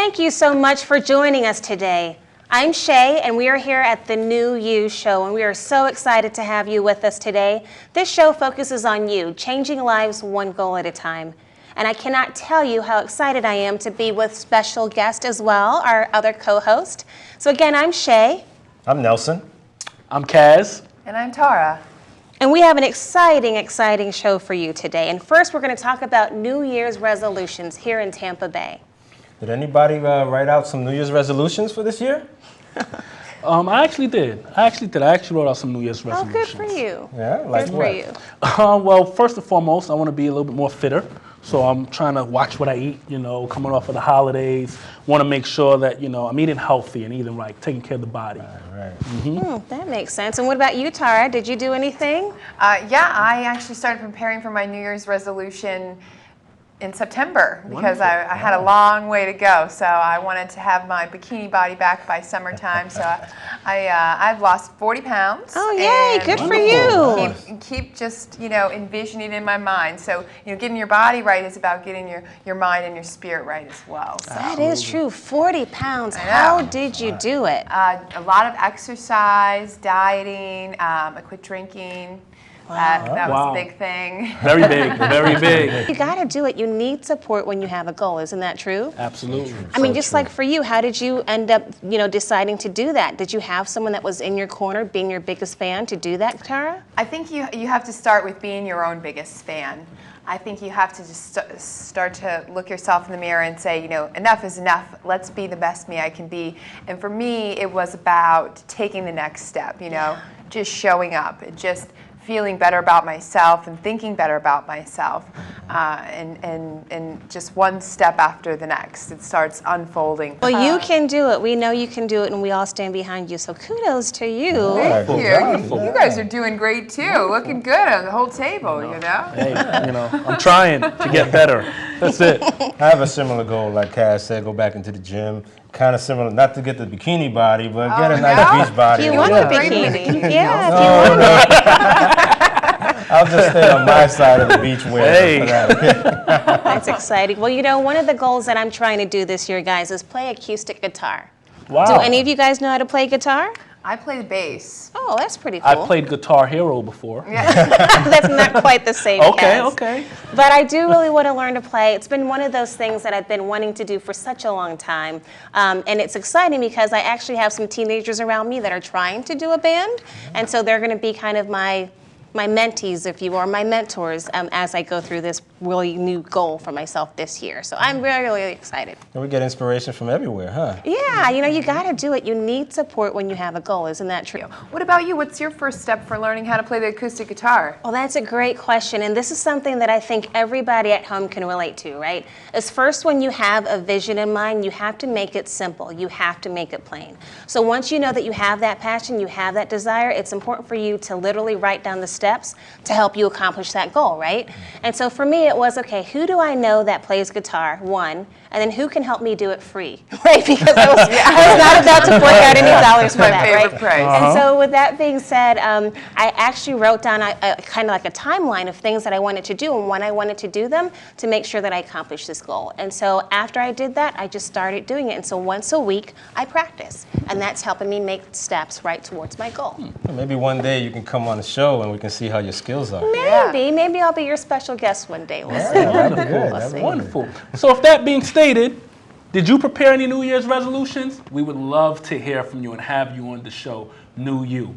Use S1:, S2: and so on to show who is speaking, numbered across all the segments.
S1: Thank you so much for joining us today. I'm Shay, and we are here at the New You Show, and we are so excited to have you with us today. This show focuses on you, changing lives one goal at a time. And I cannot tell you how excited I am to be with special guest as well, our other co-host. So again, I'm Shay.
S2: I'm Nelson.
S3: I'm Kaz.
S4: And I'm Tara.
S1: And we have an exciting show for you today. And first, we're going to talk about New Year's resolutions here in Tampa Bay.
S2: Did anybody write out some New Year's resolutions for this year?
S3: I actually did. I actually wrote out some New Year's resolutions.
S1: Oh, good for you.
S2: Yeah, like
S1: good
S2: what?
S1: for you.
S3: Well, first and foremost, I want to be a little bit more fitter. So I'm trying to watch what I eat, coming off of the holidays. Want to make sure that, I'm eating healthy and eating right, taking care of the body.
S2: Right.
S3: Mm-hmm.
S1: That makes sense. And what about you, Tara? Did you do anything?
S4: Yeah, I actually started preparing for my New Year's resolution in September because I had a long way to go. So I wanted to have my bikini body back by summertime. So I've lost 40 pounds.
S1: Oh, yay, good for you.
S4: Keep just, envisioning in my mind. So, getting your body right is about getting your mind and your spirit right as well. So.
S1: That is true, 40 pounds. How did you do it?
S4: A lot of exercise, dieting, I quit drinking. That was a big thing.
S3: Very big, very big.
S1: You got to do it. You need support when you have a goal. Isn't that true?
S3: Absolutely.
S1: I mean, just like for you, how did you end up, deciding to do that? Did you have someone that was in your corner, being your biggest fan, to do that, Tara?
S4: I think you have to start with being your own biggest fan. I think you have to just start to look yourself in the mirror and say, enough is enough. Let's be the best me I can be. And for me, it was about taking the next step, just showing up and just feeling better about myself and thinking better about myself, and just one step after the next. It starts unfolding.
S1: Well, you can do it. We know you can do it, and we all stand behind you. So kudos to you.
S4: Thank you. You guys are doing great too. Looking good on the whole table,
S3: Hey, I'm trying to get better. That's it.
S2: I have a similar goal, like Kaz said, go back into the gym. Kind of similar, not to get the bikini body, but get a nice beach body.
S1: You want a bikini. Yeah,
S2: if you want I'll just stay on my side of the beach wear.
S1: That's exciting. Well, one of the goals that I'm trying to do this year, guys, is play acoustic guitar.
S3: Wow.
S1: Do any of you guys know how to play guitar?
S4: I play the bass.
S1: Oh, that's pretty cool.
S3: I played Guitar Hero before.
S1: That's not quite the same.
S3: Okay.
S1: But I do really want to learn to play. It's been one of those things that I've been wanting to do for such a long time. And it's exciting because I actually have some teenagers around me that are trying to do a band. And so they're going to be kind of my mentees, if you will, or my mentors, as I go through this really new goal for myself this year. So I'm really, really excited.
S2: And we get inspiration from everywhere, huh?
S1: Yeah, you got to do it. You need support when you have a goal. Isn't that true?
S4: What about you? What's your first step for learning how to play the acoustic guitar?
S1: Well, that's a great question, and this is something that I think everybody at home can relate to, right? Is first, when you have a vision in mind, you have to make it simple. You have to make it plain. So once you know that you have that passion, you have that desire, it's important for you to literally write down the steps to help you accomplish that goal, right? And so for me, it was, okay, who do I know that plays guitar, one, and then who can help me do it free, right? Because I was not about to fork out any dollars for that, right?
S4: Price.
S1: And so with that being said, I actually wrote down kind of like a timeline of things that I wanted to do and when I wanted to do them to make sure that I accomplished this goal. And so after I did that, I just started doing it. And so once a week, I practice. And that's helping me make steps right towards my goal.
S2: Maybe one day you can come on the show and we can see how your skills are.
S1: Maybe I'll be your special guest one day. We'll see.
S2: That'd be good.
S1: We'll see.
S3: Wonderful. So if that being stated, did you prepare any New Year's resolutions? We would love to hear from you and have you on the show, New You.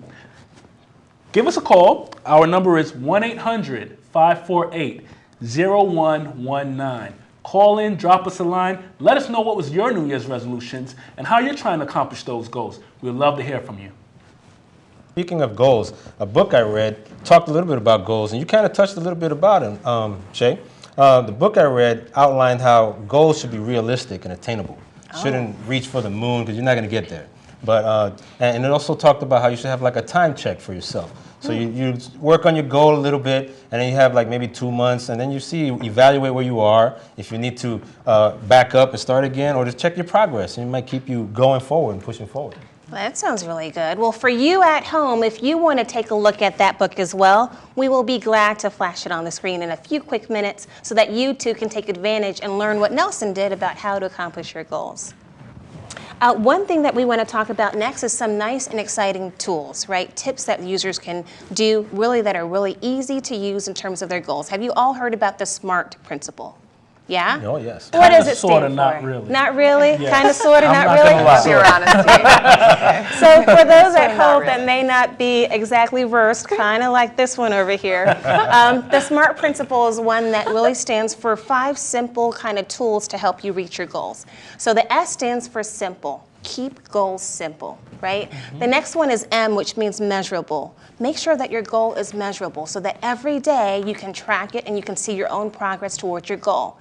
S3: Give us a call. Our number is 1-800-548-0119. Call in, drop us a line. Let us know what was your New Year's resolutions and how you're trying to accomplish those goals. We'd love to hear from you.
S2: Speaking of goals, a book I read talked a little bit about goals, and you kind of touched a little bit about them, Shay. The book I read outlined how goals should be realistic and attainable. Shouldn't reach for the moon because you're not going to get there. But and it also talked about how you should have like a time check for yourself. So you work on your goal a little bit, and then you have like maybe 2 months, and then you evaluate where you are. If you need to back up and start again, or just check your progress, and it might keep you going forward and pushing forward.
S1: That sounds really good. Well, for you at home, if you want to take a look at that book as well, we will be glad to flash it on the screen in a few quick minutes so that you too can take advantage and learn what Nelson did about how to accomplish your goals. One thing that we want to talk about next is some nice and exciting tools, right? Tips that users can do that are really easy to use in terms of their goals. Have you all heard about the SMART principle? Yeah?
S2: Oh, yes.
S1: What does it
S3: Sorta,
S1: stand for?
S3: not really.
S1: Not really?
S3: Yes.
S1: Kind of, sort of,
S3: I'm
S1: not
S3: not
S1: really?
S3: gonna lie.
S4: Your honesty.
S1: So for those at
S4: So not
S1: home that
S4: really.
S1: may not be exactly versed, kind of like this one over here, the SMART principle is one that really stands for 5 simple kind of tools to help you reach your goals. So the S stands for simple. Keep goals simple, right? The next one is M, which means measurable. Make sure that your goal is measurable so that every day you can track it and you can see your own progress towards your goal.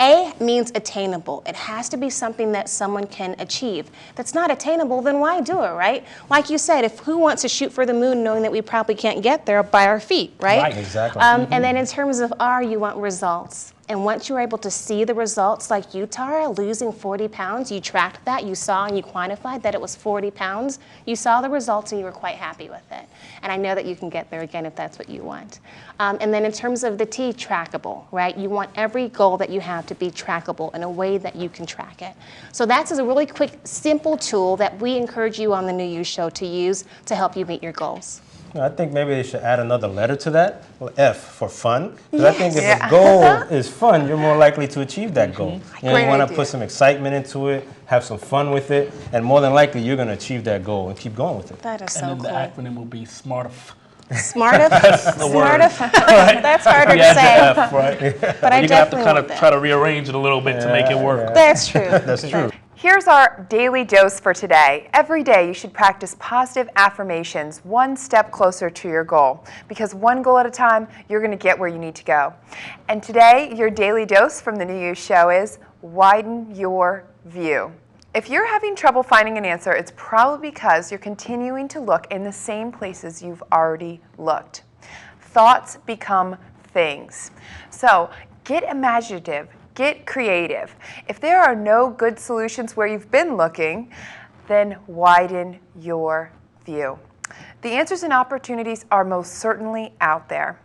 S1: A means attainable. It has to be something that someone can achieve. If it's not attainable, then why do it, right? Like you said, who wants to shoot for the moon knowing that we probably can't get there by our feet, right?
S3: Right.
S2: Exactly.
S1: And then in terms of R, you want results. And once you're able to see the results, like you, Tara, losing 40 pounds, you tracked that, you saw and you quantified that it was 40 pounds, you saw the results and you were quite happy with it. And I know that you can get there again if that's what you want. And then in terms of the T, trackable, right? You want every goal that you have to be trackable in a way that you can track it. So that's a really quick, simple tool that we encourage you on the New You Show to use to help you meet your goals.
S2: I think maybe they should add another letter to that, F for fun. Because I think if
S4: Yes.
S2: a goal is fun, you're more likely to achieve that goal. You
S4: Great
S2: want to
S4: idea.
S2: put some excitement into it, have some fun with it, and more than likely you're going to achieve that goal and keep going with it.
S1: That is so
S3: And then
S1: cool.
S3: the acronym will be SMART.
S1: Smartif?
S3: the word.
S1: Smartif? That's harder to
S3: You add
S1: say.
S3: the F, right?
S1: But I
S3: You're gonna have to
S1: definitely
S3: kind
S1: want
S3: of
S1: that.
S3: try to rearrange it a little bit to make it work.
S1: That's true.
S2: That's true.
S4: Here's our daily dose for today. Every day you should practice positive affirmations, one step closer to your goal. Because one goal at a time, you're going to get where you need to go. And today, your daily dose from the New You Show is widen your view. If you're having trouble finding an answer, it's probably because you're continuing to look in the same places you've already looked. Thoughts become things. So get imaginative. Get creative. If there are no good solutions where you've been looking, then widen your view. The answers and opportunities are most certainly out there.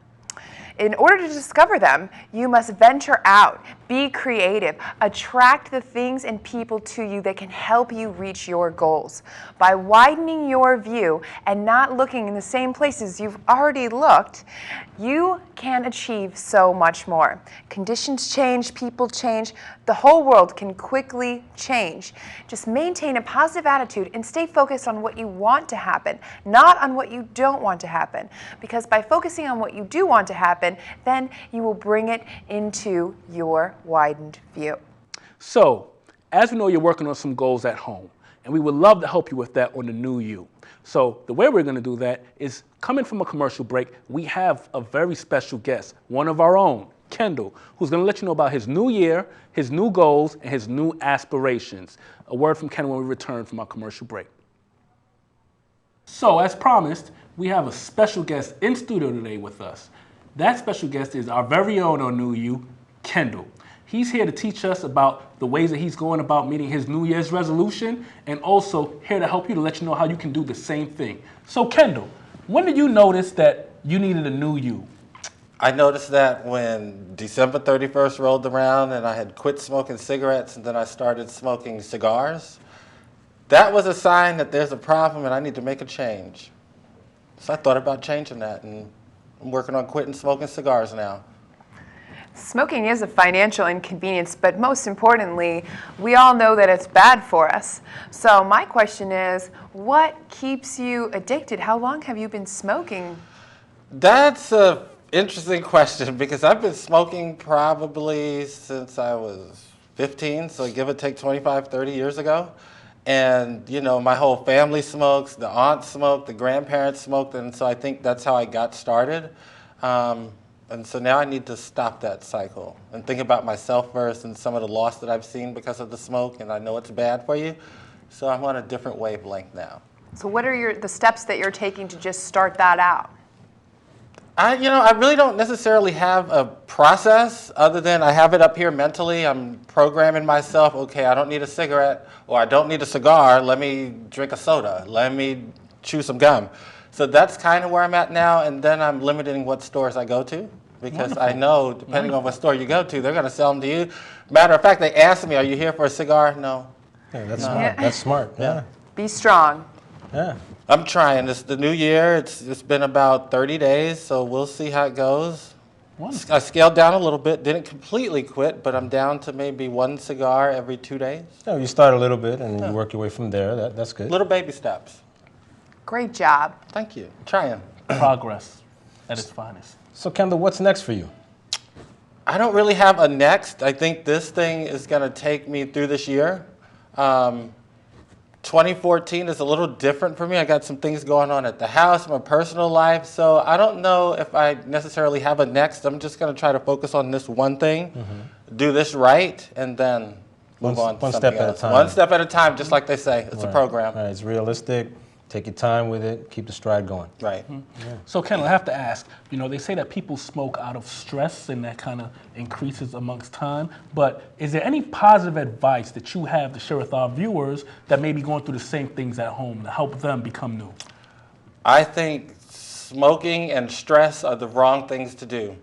S4: In order to discover them, you must venture out, be creative, attract the things and people to you that can help you reach your goals. By widening your view and not looking in the same places you've already looked, you can achieve so much more. Conditions change, people change, the whole world can quickly change. Just maintain a positive attitude and stay focused on what you want to happen, not on what you don't want to happen. Because by focusing on what you do want to happen, then you will bring it into your widened view.
S3: So, as we know, you're working on some goals at home, and we would love to help you with that on the New You. So, the way we're going to do that is coming from a commercial break, we have a very special guest, one of our own, Kendall, who's going to let you know about his new year, his new goals, and his new aspirations. A word from Kendall when we return from our commercial break. So, as promised, we have a special guest in studio today with us. That special guest is our very own on New You, Kendall. He's here to teach us about the ways that he's going about meeting his New Year's resolution, and also here to help you to let you know how you can do the same thing. So, Kendall, when did you notice that you needed a new you?
S5: I noticed that when December 31st rolled around and I had quit smoking cigarettes and then I started smoking cigars. That was a sign that there's a problem and I need to make a change. So I thought about changing that, and I'm working on quitting smoking cigars now.
S4: Smoking is a financial inconvenience, but most importantly, we all know that it's bad for us. So my question is, what keeps you addicted? How long have you been smoking?
S5: That's a interesting question because I've been smoking probably since I was 15, so give or take 25, 30 years ago. And, you know, my whole family smokes, the aunts smoked, the grandparents smoked, and so I think that's how I got started. And so now I need to stop that cycle and think about myself first and some of the loss that I've seen because of the smoke, and I know it's bad for you. So I'm on a different wavelength now.
S4: So what are the steps that you're taking to just start that out?
S5: I really don't necessarily have a process other than I have it up here mentally. I'm programming myself, okay, I don't need a cigarette or I don't need a cigar. Let me drink a soda. Let me chew some gum. So that's kind of where I'm at now. And then I'm limiting what stores I go to because I know depending on what store you go to, they're going to sell them to you. Matter of fact, they asked me, are you here for a cigar? No.
S2: Yeah, that's smart. That's smart. Yeah.
S4: Be strong.
S2: Yeah.
S5: I'm trying. It's the new year. It's been about 30 days, so we'll see how it goes.
S3: Wonderful.
S5: I scaled down a little bit. Didn't completely quit, but I'm down to maybe one cigar every 2 days.
S2: No, you start a little bit and you work your way from there. That's good.
S5: Little baby steps.
S4: Great job.
S5: Thank you. Trying.
S3: Progress at its finest.
S2: So, Kendall, what's next for you?
S5: I don't really have a next. I think this thing is going to take me through this year. 2014 is a little different for me. I got some things going on at the house, my personal life. So I don't know if I necessarily have a next. I'm just going to try to focus on this one thing, do this right, and then move on to
S2: one
S5: something
S2: step at a
S5: else.
S2: time.
S5: One step at a time, just like they say. It's a program.
S2: All right, it's realistic. Take your time with it. Keep the stride going.
S5: Right.
S3: So, Kendall, I have to ask, they say that people smoke out of stress and that kind of increases amongst time, but is there any positive advice that you have to share with our viewers that may be going through the same things at home to help them become new?
S5: I think smoking and stress are the wrong things to do.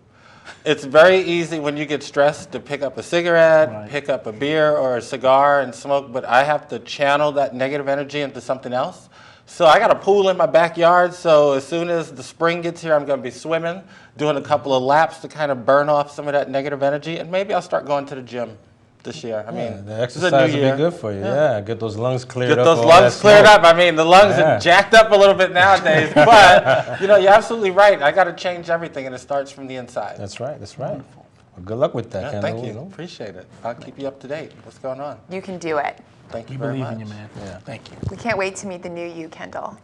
S5: It's very easy when you get stressed to pick up a cigarette, pick up a beer or a cigar and smoke, but I have to channel that negative energy into something else. So I got a pool in my backyard, so as soon as the spring gets here, I'm going to be swimming, doing a couple of laps to kind of burn off some of that negative energy, and maybe I'll start going to the gym this year. I mean,
S2: The
S5: this is a
S2: exercise
S5: new
S2: will
S5: year.
S2: be good for you. Yeah, get those lungs cleared
S5: Get
S2: up.
S5: those
S2: all
S5: lungs
S2: that
S5: cleared
S2: smoke.
S5: up. I mean, the lungs
S2: Yeah.
S5: are jacked up a little bit nowadays, but you're absolutely right. I got to change everything, and it starts from the inside.
S2: That's right. That's right. Well, good luck with that,
S5: Yeah,
S2: Kendall.
S5: thank you. Appreciate it. I'll keep you up to date. What's going on?
S4: You can do it.
S5: Thank you
S3: We
S5: very
S3: believe
S5: much.
S3: in you, man. Yeah. Thank you.
S4: We can't wait to meet the new you, Kendall.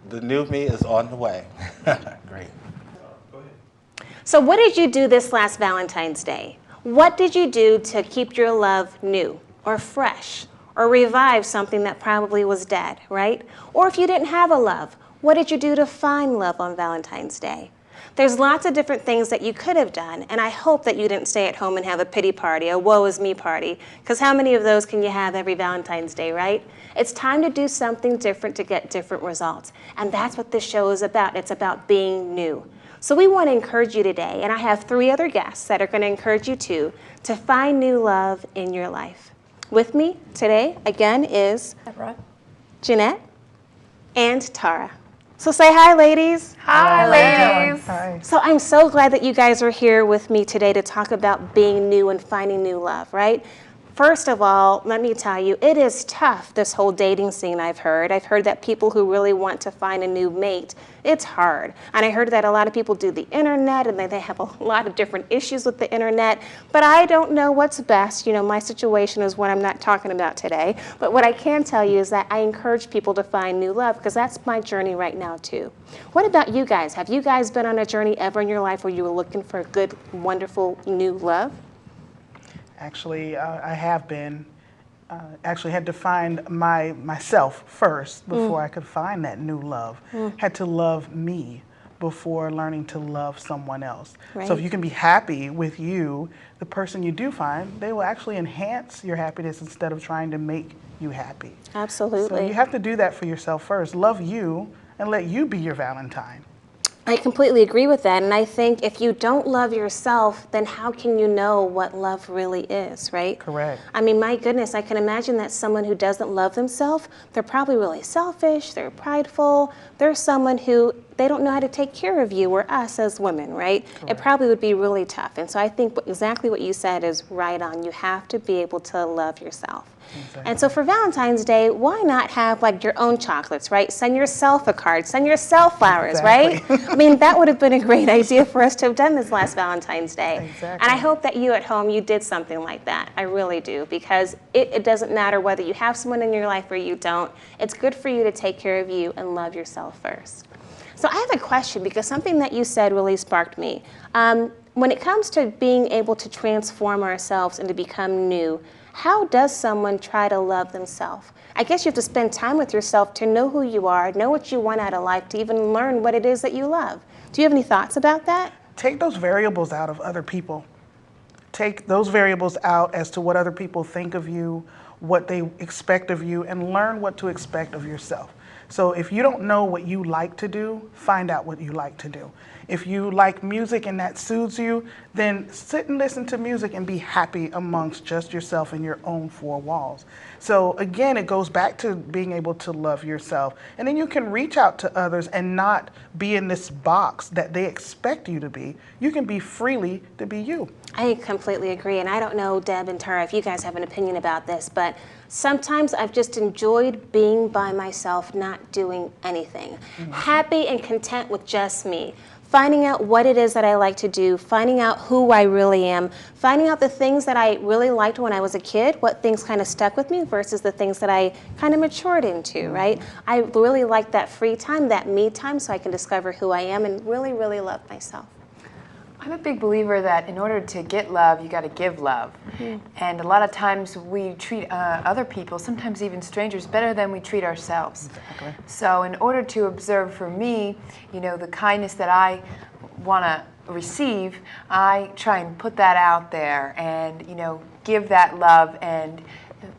S5: The new me is on the way.
S3: Great.
S1: So what did you do this last Valentine's Day? What did you do to keep your love new or fresh or revive something that probably was dead, right? Or if you didn't have a love, what did you do to find love on Valentine's Day? There's lots of different things that you could have done, and I hope that you didn't stay at home and have a pity party, a woe is me party, because how many of those can you have every Valentine's Day, right? It's time to do something different to get different results, and that's what this show is about. It's about being new. So we want to encourage you today, and I have 3 other guests that are going to encourage you too, to find new love in your life. With me today, again, is Jeanette and Tara. So say hi, ladies.
S4: Hi, ladies.
S6: Hi.
S1: So I'm so glad that you guys are here with me today to talk about being new and finding new love, right? First of all, let me tell you, it is tough, this whole dating scene I've heard. I've heard that people who really want to find a new mate, it's hard. And I heard that a lot of people do the internet and they have a lot of different issues with the internet. But I don't know what's best. My situation is what I'm not talking about today. But what I can tell you is that I encourage people to find new love because that's my journey right now too. What about you guys? Have you guys been on a journey ever in your life where you were looking for a good, wonderful new love?
S6: Actually, I have been. Actually had to find myself first before I could find that new love. Had to love me before learning to love someone else.
S1: Right.
S6: So if you can be happy with you, the person you do find, they will actually enhance your happiness instead of trying to make you happy.
S1: Absolutely.
S6: So you have to do that for yourself first. Love you and let you be your Valentine.
S1: I completely agree with that. And I think if you don't love yourself, then how can you know what love really is, right?
S6: Correct.
S1: I mean, my goodness, I can imagine that someone who doesn't love themselves, they're probably really selfish, they're prideful, they're someone who they don't know how to take care of you or us as women, right? It probably would be really tough. And so I think exactly what you said is right on. You have to be able to love yourself.
S6: Exactly.
S1: And so for Valentine's Day, why not have like your own chocolates, right? Send yourself a card, send yourself flowers, right? I mean, that would have been a great idea for us to have done this last Valentine's Day.
S6: Exactly.
S1: And I hope that you at home, you did something like that. I really do, because it doesn't matter whether you have someone in your life or you don't. It's good for you to take care of you and love yourself first. So I have a question, because something that you said really sparked me. When it comes to being able to transform ourselves and to become new, how does someone try to love themselves? I guess you have to spend time with yourself to know who you are, know what you want out of life, to even learn what it is that you love. Do you have any thoughts about that?
S6: Take those variables out of other people. Take those variables out as to what other people think of you, what they expect of you, and learn what to expect of yourself. So if you don't know what you like to do, find out what you like to do. If you like music and that soothes you, then sit and listen to music and be happy amongst just yourself in your own four walls. So again, it goes back to being able to love yourself. And then you can reach out to others and not be in this box that they expect you to be. You can be freely to be you.
S1: I completely agree, and I don't know, Deb and Tara, if you guys have an opinion about this, but sometimes I've just enjoyed being by myself, not doing anything. Happy and content with just me. Finding out what it is that I like to do, finding out who I really am, finding out the things that I really liked when I was a kid, what things kind of stuck with me versus the things that I kind of matured into, right? I really like that free time, that me time, so I can discover who I am and really, really love myself.
S4: I'm a big believer that in order to get love, you got to give love. And a lot of times we treat other people, sometimes even strangers, better than we treat ourselves.
S6: Exactly.
S4: So in order to observe for me, the kindness that I want to receive, I try and put that out there and, give that love. And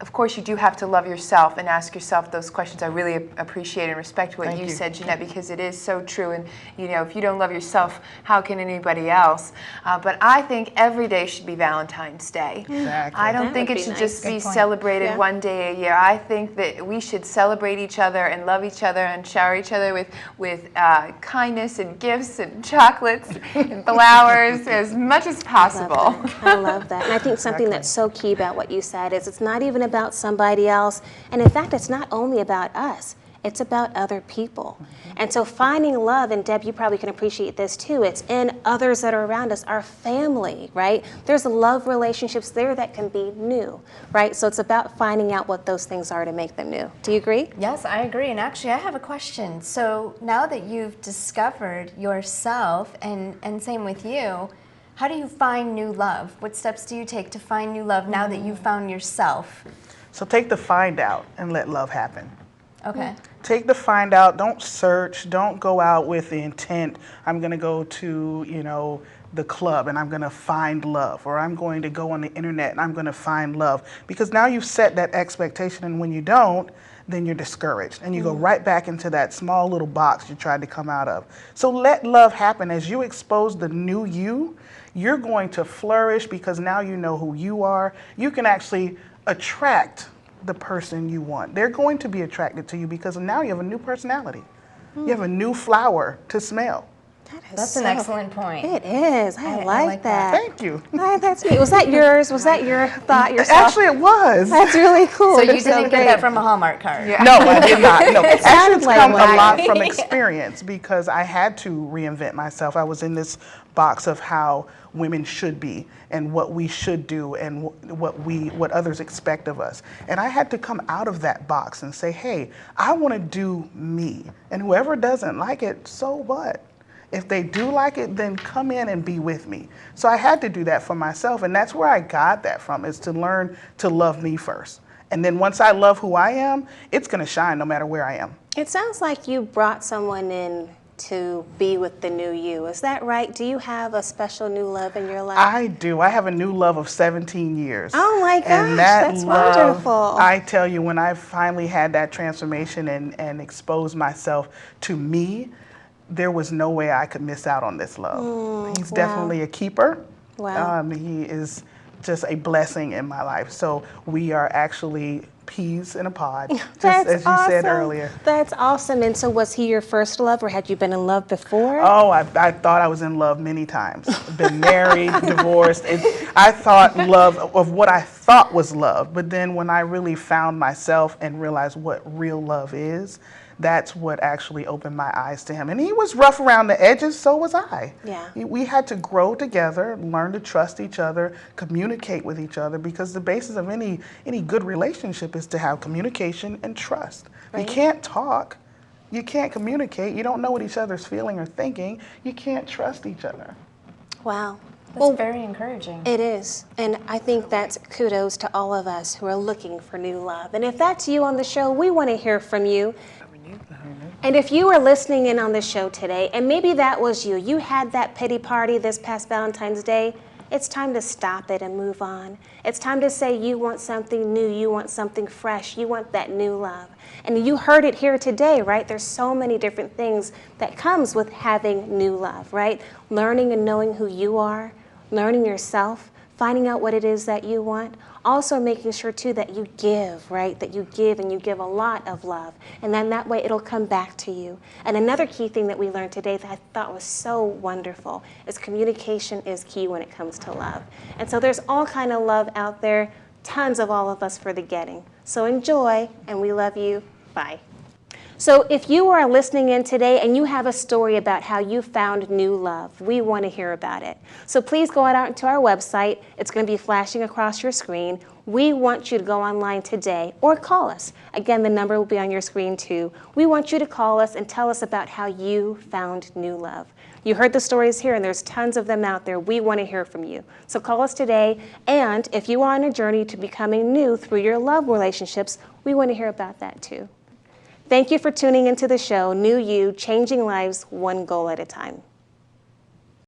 S4: of course, you do have to love yourself and ask yourself those questions. I really appreciate and respect what you said, Jeanette, because it is so true. And, if you don't love yourself, how can anybody else? But I think every day should be Valentine's Day.
S6: Exactly.
S4: I don't
S1: That
S4: think
S1: would
S4: it
S1: be
S4: should
S1: nice.
S4: just
S1: Good
S4: be
S1: point.
S4: celebrated
S1: Yeah.
S4: one day a year. I think that we should celebrate each other and love each other and shower each other with kindness and gifts and chocolates and flowers as much as possible.
S1: I love that. And I think something that's so key about what you said is it's not even about somebody else. And in fact, it's not only about us. It's about other people. And so finding love, and Deb, you probably can appreciate this too, it's in others that are around us, our family, right? There's love relationships there that can be new, right? So it's about finding out what those things are to make them new. Do you agree?
S7: Yes, I agree. And actually, I have a question. So now that you've discovered yourself, and same with you, how do you find new love? What steps do you take to find new love now that you've found yourself?
S6: So take the find out and let love happen.
S7: Okay.
S6: Take the find out, don't search, don't go out with the intent, I'm gonna go to, the club and I'm gonna find love, or I'm going to go on the internet and I'm gonna find love. Because now you've set that expectation, and when you don't, then you're discouraged and you go right back into that small little box you tried to come out of. So let love happen. As you expose the new you, you're going to flourish because now you know who you are. You can actually attract the person you want. They're going to be attracted to you because now you have a new personality. You have a new flower to smell.
S7: That's an excellent point.
S1: It is. I like that.
S6: Thank you.
S1: That's neat. Was that yours? Was that your thought yourself?
S6: Actually, it was.
S1: That's really cool.
S7: So you
S1: That's
S7: didn't get
S1: great.
S7: that from a Hallmark card?
S6: No, I did not. No, actually,
S1: sounded
S6: it's
S1: like
S6: come a
S1: one.
S6: lot from experience because I had to reinvent myself. I was in this box of how women should be and what we should do and what others expect of us. And I had to come out of that box and say, hey, I want to do me. And whoever doesn't like it, so what? If they do like it, then come in and be with me. So I had to do that for myself, and that's where I got that from, is to learn to love me first. And then once I love who I am, it's going to shine no matter where I am.
S1: It sounds like you brought someone in to be with the new you. Is that right? Do you have a special new love in your life?
S6: I do. I have a new love of 17 years.
S1: Oh my gosh,
S6: And that
S1: that's
S6: love,
S1: wonderful.
S6: I tell you, when I finally had that transformation and exposed myself to me, there was no way I could miss out on this love. He's definitely a keeper.
S1: Wow.
S6: He is just a blessing in my life. So we are actually peas in a pod, just
S1: That's
S6: as you said
S1: awesome.
S6: earlier.
S1: That's awesome. And so was he your first love, or had you been in love before?
S6: Oh, I thought I was in love many times. Been married, divorced. I thought love of what I thought was love. But then when I really found myself and realized what real love is, that's what actually opened my eyes to him. And he was rough around the edges, so was I.
S1: Yeah.
S6: We had to grow together, learn to trust each other, communicate with each other, because the basis of any good relationship is to have communication and trust.
S1: Right.
S6: You can't talk, you can't communicate, you don't know what each other's feeling or thinking, you can't trust each other.
S1: Wow.
S7: That's very encouraging.
S1: It is. And I think that's kudos to all of us who are looking for new love. And if that's you on the show, we want to hear from you. And if you are listening in on the show today, and maybe that was you, you had that pity party this past Valentine's Day, it's time to stop it and move on. It's time to say you want something new, you want something fresh, you want that new love. And you heard it here today, right? There's so many different things that comes with having new love, right? Learning and knowing who you are, learning yourself, finding out what it is that you want. Also making sure too that you give, right? That you give, and you give a lot of love. And then that way it'll come back to you. And another key thing that we learned today that I thought was so wonderful is communication is key when it comes to love. And so there's all kind of love out there, tons of all of us for the getting. So enjoy, and we love you. Bye. So if you are listening in today and you have a story about how you found new love, we want to hear about it. So please go out to our website. It's going to be flashing across your screen. We want you to go online today or call us. Again, the number will be on your screen too. We want you to call us and tell us about how you found new love. You heard the stories here, and there's tons of them out there. We want to hear from you. So call us today, and if you are on a journey to becoming new through your love relationships, we want to hear about that too. Thank you for tuning into the show, New You, Changing Lives One Goal at a Time.